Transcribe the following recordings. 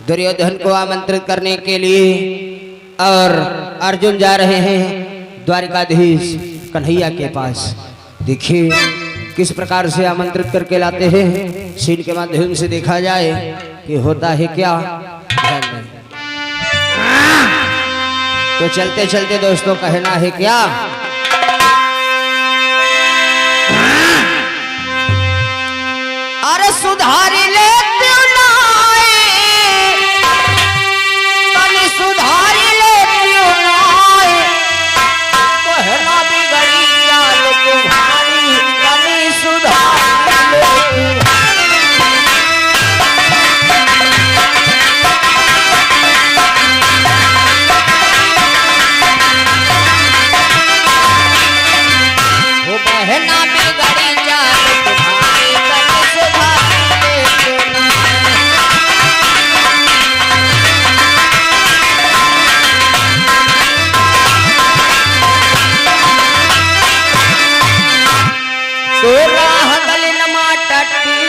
दुर्योधन को आमंत्रित करने के लिए और अर्जुन जा रहे हैं द्वारिकाधीश कन्हैया के पास। देखिए किस प्रकार से आमंत्रित करके लाते हैं, सीन के माध्यम से देखा जाए कि होता है क्या। तो चलते चलते दोस्तों कहना है क्या, अरे सुधारी ले सुधारी ले कहना बिगड़ी चाल तुम्हारी कनी सुधारी वो बहना बिगड़ी चाल तुम्हारी कनी सुधारी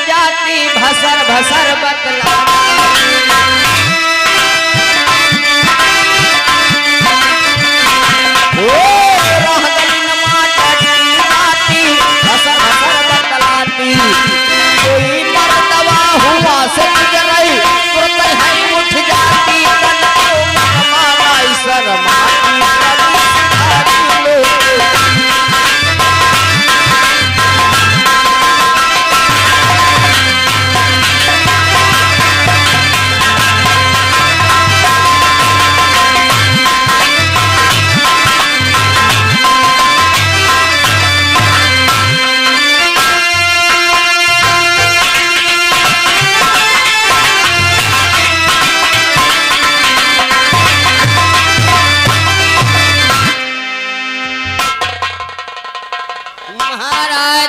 जाती भसर भसर बतला भसर भसर बतलाती कोई मर्तबा हुआ से गुजरई उठ जाती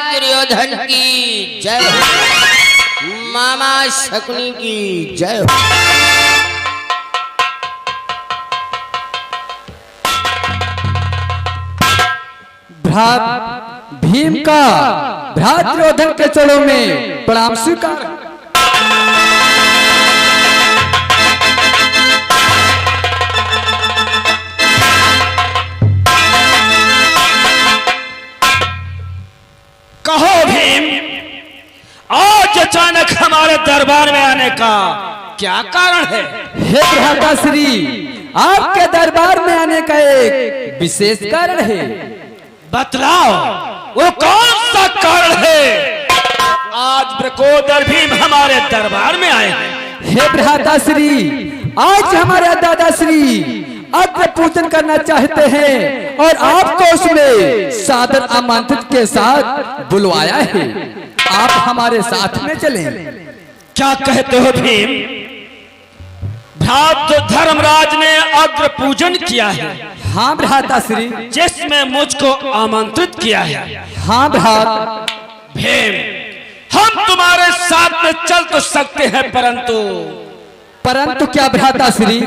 दुर्योधन की जय हो, मामा शकुनी की जय हो। भीम का भ्रात दुर्योधन के चरणों में प्रणाम स्वीकार। कहो भीम, आज अचानक हमारे दरबार में आने का क्या कारण है? हे भ्राताश्री, आपके दरबार में आने का एक विशेष कारण है। बतलाओ वो कौन सा कारण है? आज ब्रकोदर भीम हमारे दरबार में आए हैं। हे भ्राताश्री, आज हमारे दादाश्री अग्र पूजन करना चाहते हैं और आपको उसमें सादर आमंत्रित के साथ बुलवाया है। आप हमारे साथ में चलें। क्या कहते हो भीम? भ्रात धर्मराज ने अग्र पूजन किया है। हाँ भ्राताश्री, जिसमें मुझको आमंत्रित किया है। हाँ भ्रात। भीम, हम तुम्हारे साथ में चल तो सकते हैं, परंतु क्या भ्राताश्री?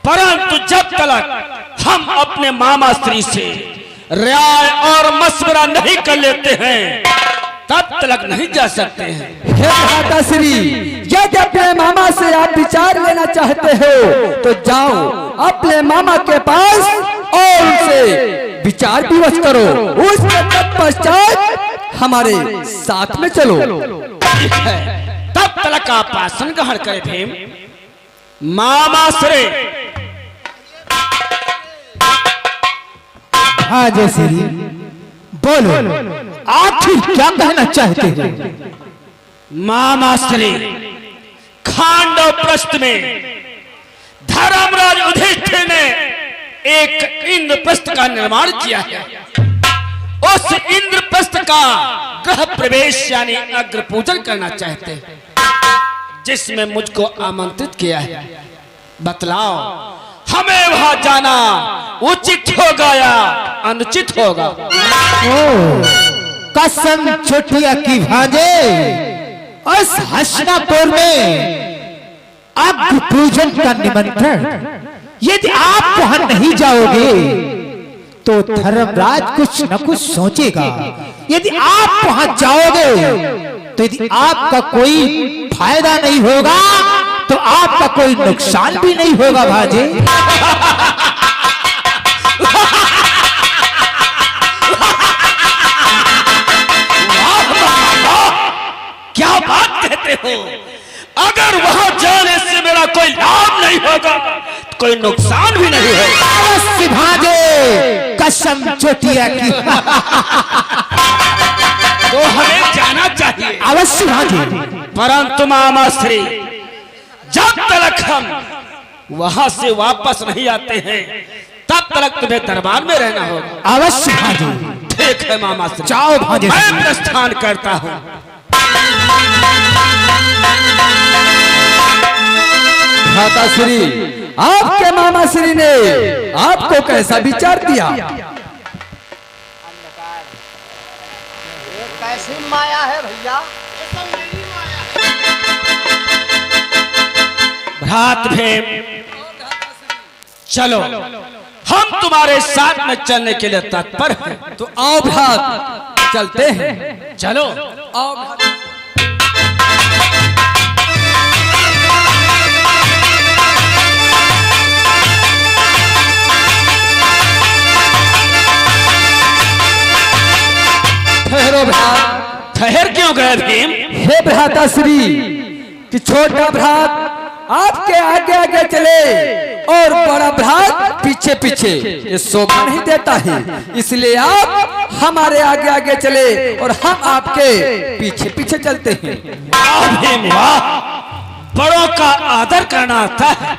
परंतु जब तक हम अपने मामा श्री से राय और मशवरा नहीं कर लेते हैं तब तक नहीं जा सकते हैं। हे भ्राताश्री, यदि अपने मामा से आप विचार लेना चाहते हो तो जाओ अपने मामा के पास और उनसे विचार विमर्श करो। उसके तत्पश्चात हमारे साथ में चलो। तब तक आप आसन ग्रहण करें भीम। मामा श्री। हाँ जयश्री, बोलो, आखिर क्या कहना चाहते हैं? मामा श्री, खांडव प्रस्थ में धर्मराज युधिष्ठिर ने एक इंद्रप्रस्थ का निर्माण किया है। उस इंद्रप्रस्थ का गृह प्रवेश यानी अग्र पूजन करना चाहते हैं, जिसमें मुझको आमंत्रित किया है। बतलाओ हमें वहां जाना उचित होगा या अनुचित होगा? कसम छोटिया की भांजे, उस हसनापुर में अग्र पूजन का निमंत्रण यदि आप वहां नहीं जाओगे तो धर्मराज कुछ न कुछ सोचेगा। यदि आप वहां जाओगे तो यदि आपका कोई फायदा नहीं होगा तो आपका कोई नुकसान भी नहीं होगा भांजे। क्या बात कहते हो? अगर वहां जाने से मेरा कोई लाभ नहीं होगा, कोई नुकसान भी नहीं होगा। अवश्य भांजे, कसम चोटिया की। तो हमें जाना चाहिए। अवश्य भांजे, परंतु मामा श्री, जब तक हम वहां से वापस नहीं आते हैं तब तक तुम्हें दरबार में रहना होगा। अवश्य भांजे। ठीक है मामा श्री, जाओ भांजे। मैं प्रस्थान करता हूँ। भ्राताश्री, आपके मामा श्री ने आपको कैसा विचार दिया? कैसी माया है भैया? भ्रात भेम, चलो हम तुम्हारे साथ में चलने के लिए तत्पर हैं। तो आओ भ्रात, चलते हैं। चलो। आओ भ्रात। ठहरो भ्रात। ठहर क्यों गए भीम? हे भ्राताश्री, कि छोटा भ्रात आपके आगे आगे चले और बड़ा भ्रात पीछे पीछे, ये शोभा नहीं देता है। इसलिए आप हमारे आगे आगे चले और हम आपके पीछे पीछे चलते हैं। वाह भीम वाह, बड़ों का आदर करना आता है।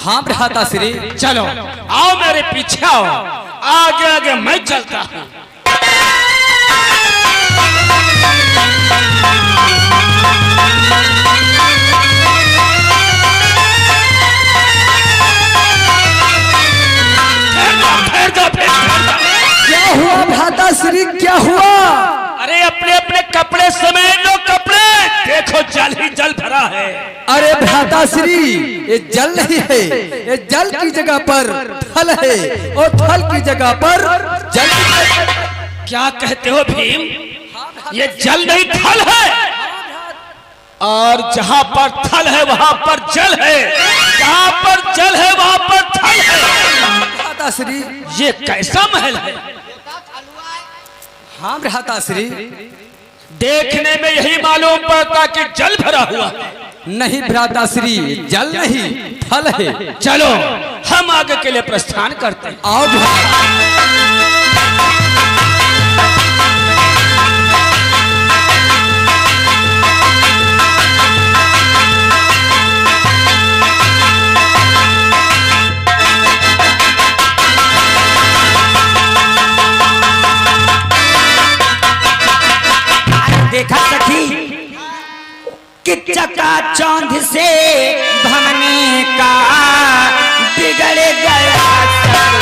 हाँ भ्राताश्री। चलो आओ मेरे पीछे आओ, आगे आगे मैं चलता हूँ। क्या हुआ भ्राताश्री, क्या हुआ? अरे अपने अपने कपड़े समेट लो, कपड़े देखो जल ही जल भरा है। अरे भ्राताश्री, ये जल नहीं है, ये जल की जगह पर थल है और थल की जगह पर जल। क्या कहते हो भीम? ये जल नहीं थल है, और जहां पर थल है वहां पर जल है, जहां पर जल है वहां पर थल है। भ्राताश्री, ये कैसा महल है? हाँ भ्राताश्री। देखने में यही मालूम पड़ता कि जल भरा हुआ है। नहीं भ्राताश्री, जल नहीं थल है। चलो हम आगे के लिए प्रस्थान करते हैं। आओ देखा सखी कि चकाचौंध से भमने का बिगड़ गया सब।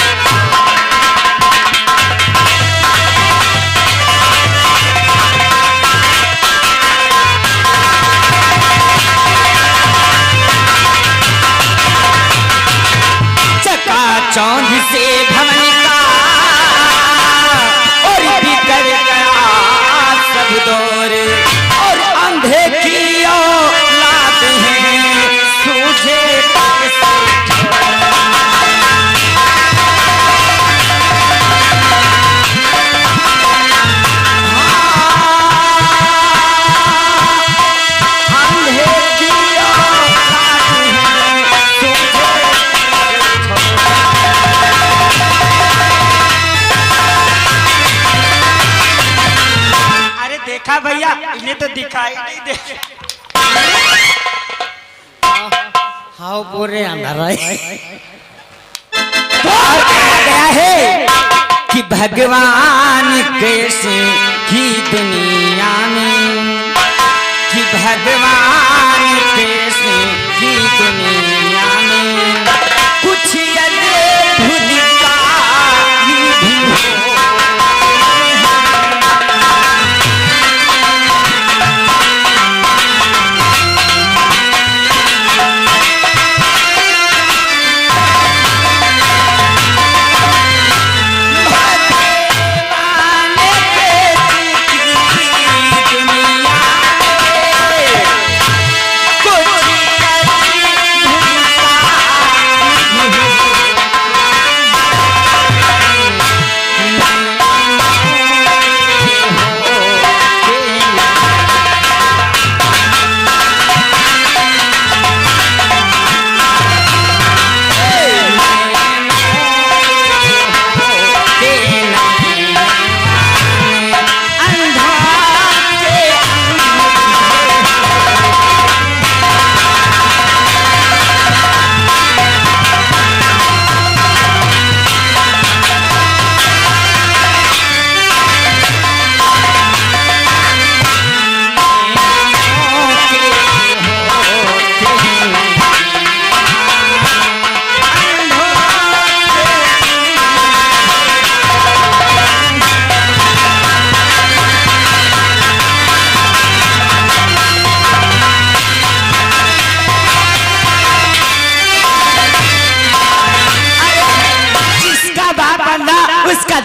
चकाचौंध से भमने का और बिगड़ गया सब दौर, और अंधे की औलाद है सूझे कैसे। अंधे की औलाद है सूझे। अरे देखा भैया, इन्हें तो दिखाई नहीं दे। हाँ पूरे अंदर गया है कि भगवान कैसे की दुनिया में, कि भगवान कैसे की दुनिया में कुछ अद्भुत कार्य भी हो।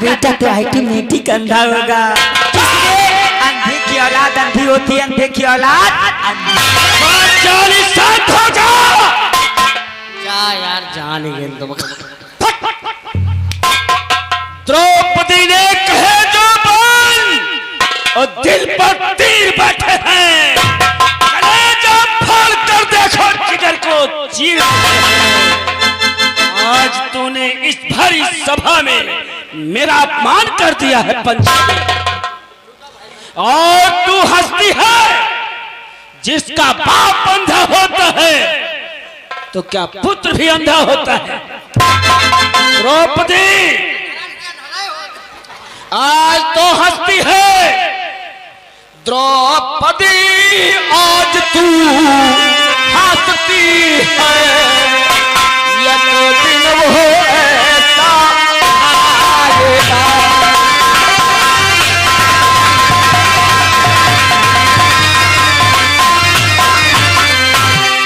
बेटा तो ऑटोमेटिक अंधा होगा। अंधे की औलाद अंधी होती है, अंधे की औलाद पंचाली शांत हो जा। जा यार, जान ही तुम। द्रौपदी ने कहे जो बोल और दिल पर तीर बैठे हैं, कलेजा फाड़ कर देखो जिगर को चीर। आज तूने इस भरी सभा में मेरा अपमान कर दिया है पंचाली, और तू हंसती है। जिसका बाप अंधा होता है तो क्या पुत्र भी अंधा होता है? द्रौपदी आज तो हंसती है। द्रौपदी आज तू हंसती है, यह दिन वो ऐसा आएगा।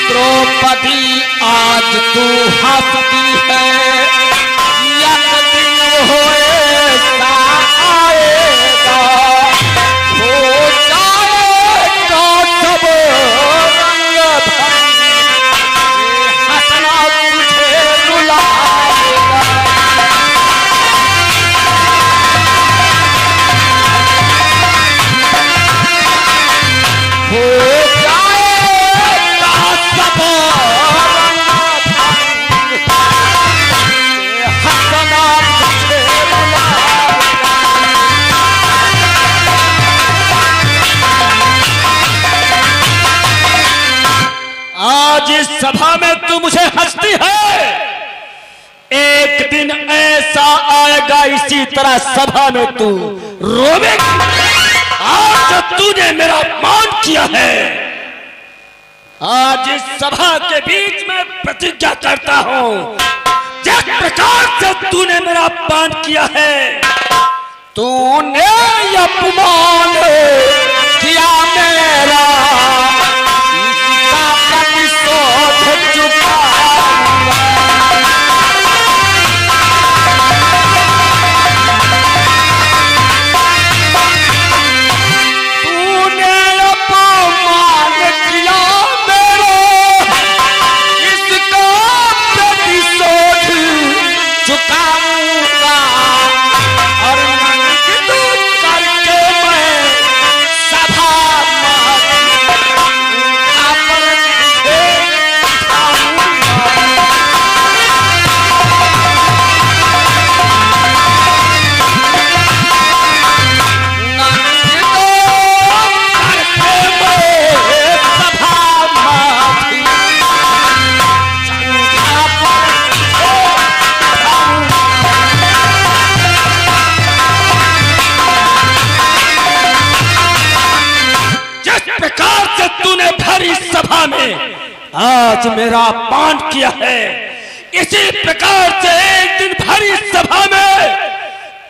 द्रौपदी आज तू हंसती है, यह दिन वो ऐसा आएगा। हो जाएगा सब रंग भंग, हंसना तुझे रुलाएगा। हो जाएगा सब रंग भंग, हंसना तुझे रुलाएगा। आज इस सभा में तू मुझे हंसती है, एक दिन ऐसा आएगा इसी तरह सभा में तू रोवेगी। आज जो तूने मेरा अपमान किया है, आज इस सभा के बीच में प्रतिज्ञा करता हूं, जिस प्रकार से तूने मेरा अपमान किया है, तूने अपमान किया मेरा, इसका प्रतिशोध चुकाऊंगा। तूने अपमान किया मेरा, इसका प्रतिशोध चुकाऊंगा। और नंदित करके मैं सभा सभा में आज मेरा अपमान किया है, इसी प्रकार से एक दिन भरी सभा में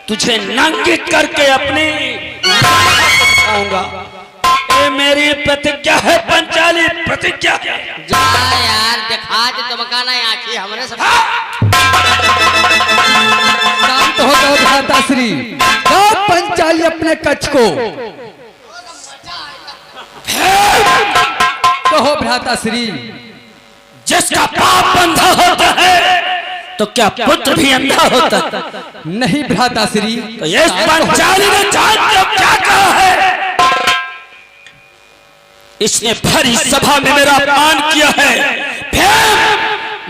तुझे नांगित करके अपनी आऊंगा। ये मेरी प्रतिज्ञा है पंचाली, प्रतिज्ञा। जा यार, दिखा दे तुमका ना आंखें हमरे सब। शांत हो जाओ भ्राताश्री, जाओ पंचाली अपने कच्छ को। कहो भ्राताश्री, जिसका बाप अंधा होता है तो क्या पुत्र भी अंधा होता है? नहीं भ्राताश्री, तो ये पंचाली ने जान क्या कहा है? इसने भरी सभा में मेरा अपमान किया है। फिर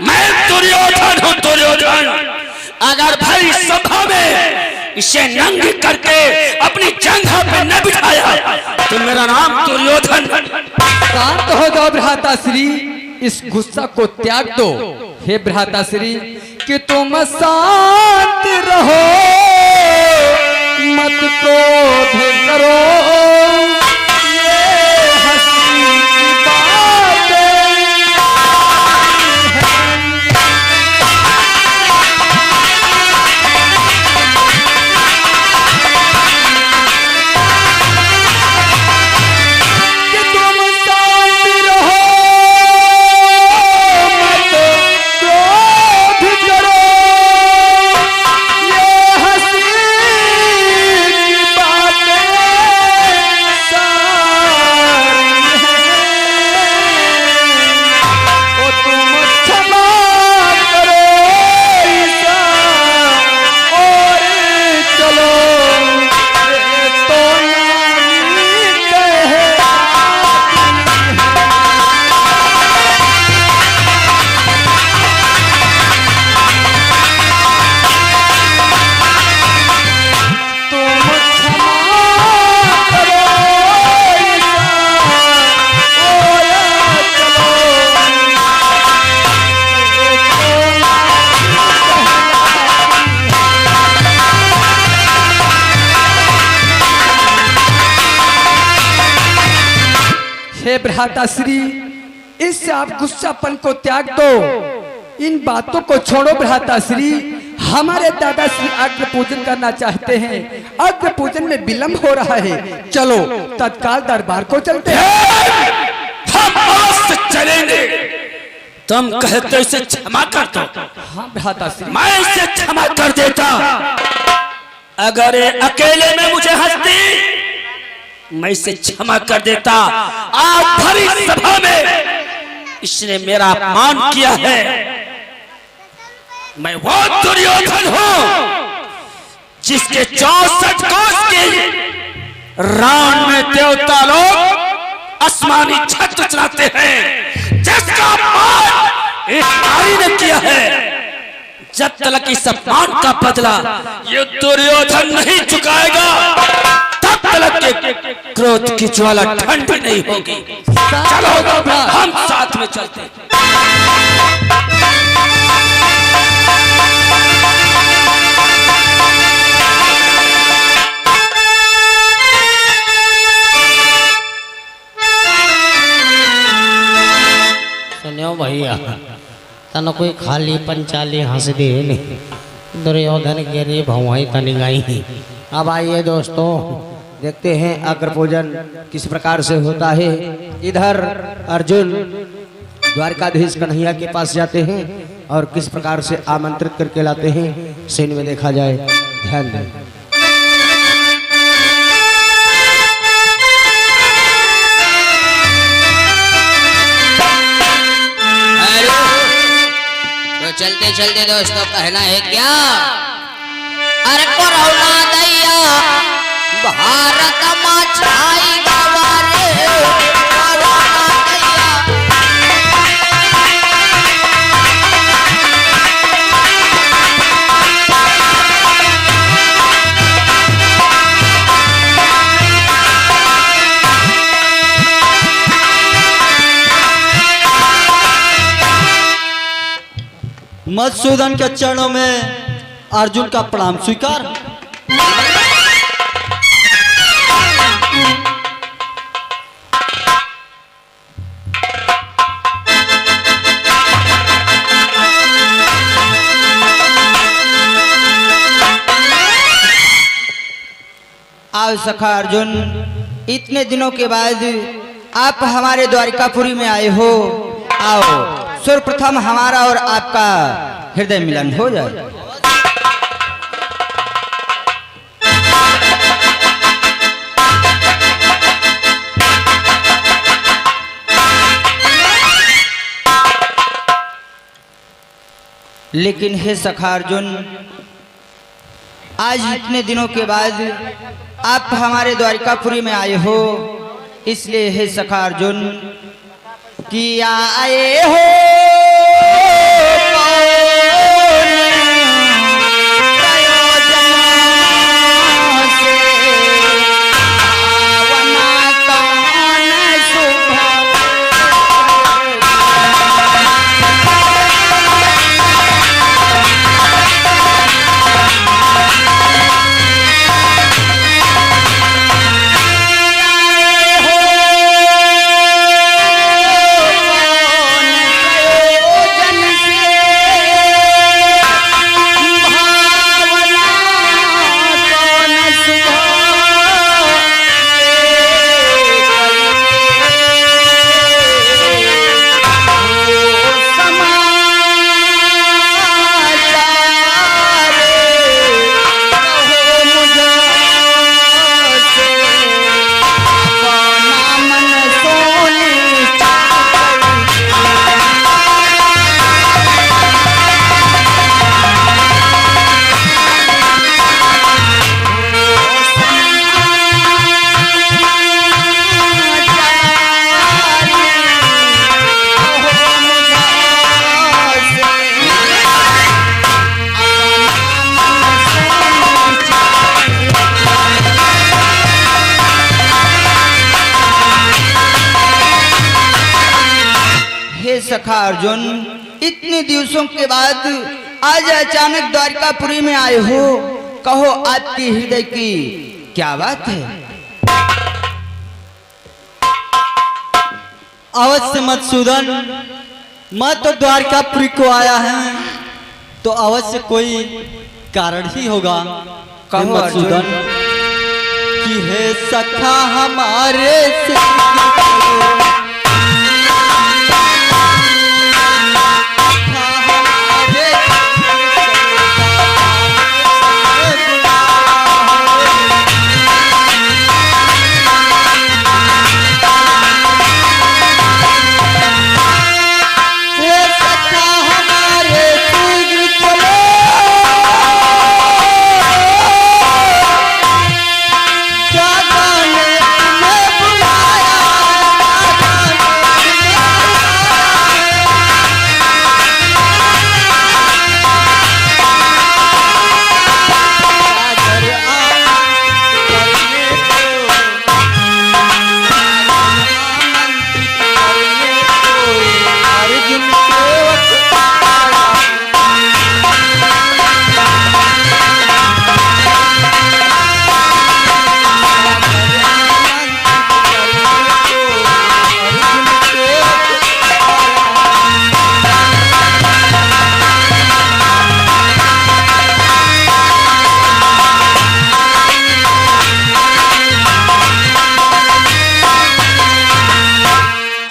मैं दुर्योधन हूं, दुर्योधन। अगर भरी सभा में इसे नंग करके अपनी जंघा पे न बिठाया तो मेरा नाम दुर्योधन। शांत हो जाओ भ्राताश्री, इस गुस्सा को त्याग दो। हे भ्राताश्री, कि तुम शांत रहो, मत क्रोध करो, ये हंसी की बातें कि तुम शांत रहो, मत क्रोध करो, ये हंसी भ्राताश्री, इससे आप गुस्सापन को त्याग दो, इन बातों को छोड़ो भ्राताश्री। हमारे दादाश्री अग्नि पूजन करना चाहते हैं, अग्नि पूजन में विलंब हो रहा है, चलो तत्काल दरबार को चलते हैं। हम आज से चलेंगे। तुम कहते हो इसे क्षमा कर दो। हाँ भ्राताश्री, मैं इसे क्षमा कर देता। अगर ये अकेले में मुझे हंसती, मैं इसे क्षमा कर देता। आप भरी सभा में इसने मेरा अपमान किया है। मैं वो दुर्योधन हूं जिसके 64 कोस के रान में देवता लोग आसमानी छत चलाते हैं, जिसका अपमान इस नारी ने किया है। जब तक इस अपमान का बदला ये दुर्योधन नहीं चुकाएगा, तब तक के क्रोध की ज्वाला ठंडी नहीं होगी। चलो हम साथ में चलते हैं। सुनियो भैया, तन कोई खाली पंचाली हंस दे नहीं, दुर्योधन के लिए भवाई तनी गई। अब आइए दोस्तों, देखते हैं अग्नि पूजन किस प्रकार से होता है। इधर अर्जुन द्वारकाधीश कन्हैया के पास जाते हैं और किस प्रकार से आमंत्रित करके लाते हैं, सीन में देखा जाए, ध्यान दें। चलते चलते दोस्तों कहना है क्या, अरे कोरोना दैया भारत माँ छाई गवारे, कोरोना दैया। मधुसूदन के चरणों में अर्जुन का प्रणाम स्वीकार। आओ सखा अर्जुन, इतने दिनों के बाद आप हमारे द्वारिकापुरी में आए हो। आओ सर्वप्रथम हमारा और आपका हृदय मिलन हो जाए। लेकिन हे सखा अर्जुन, आज इतने दिनों के बाद आप हमारे द्वारिकापुरी में आए हो, इसलिए हे सखा अर्जुन कि आए हो सखा अर्जुन, इतने दिवसों के बाद आज अचानक द्वारकापुरी में आए हो, कहो आपकी हृदय की क्या बात है? अवश्य मधुसूदन, मैं तो द्वारकापुरी को आया है तो अवश्य कोई कारण ही होगा। कहो मधुसूदन कि हे सखा हमारे से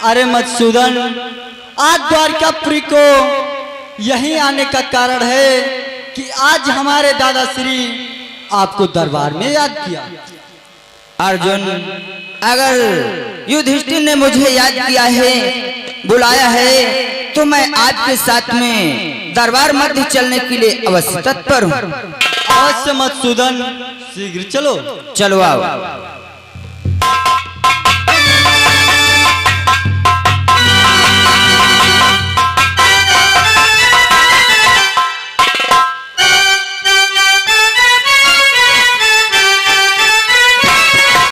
अरे मधुसूदन, आज द्वारकापुरी को यही आने का कारण है कि आज हमारे दादाश्री आपको दरबार में याद किया। अर्जुन, अगर युधिष्ठिर ने मुझे याद किया है, बुलाया है, तो मैं आपके साथ में दरबार मध्य चलने के लिए अवश्य तत्पर हूँ। अवश्य मधुसूदन, शीघ्र चलो। चलो आओ।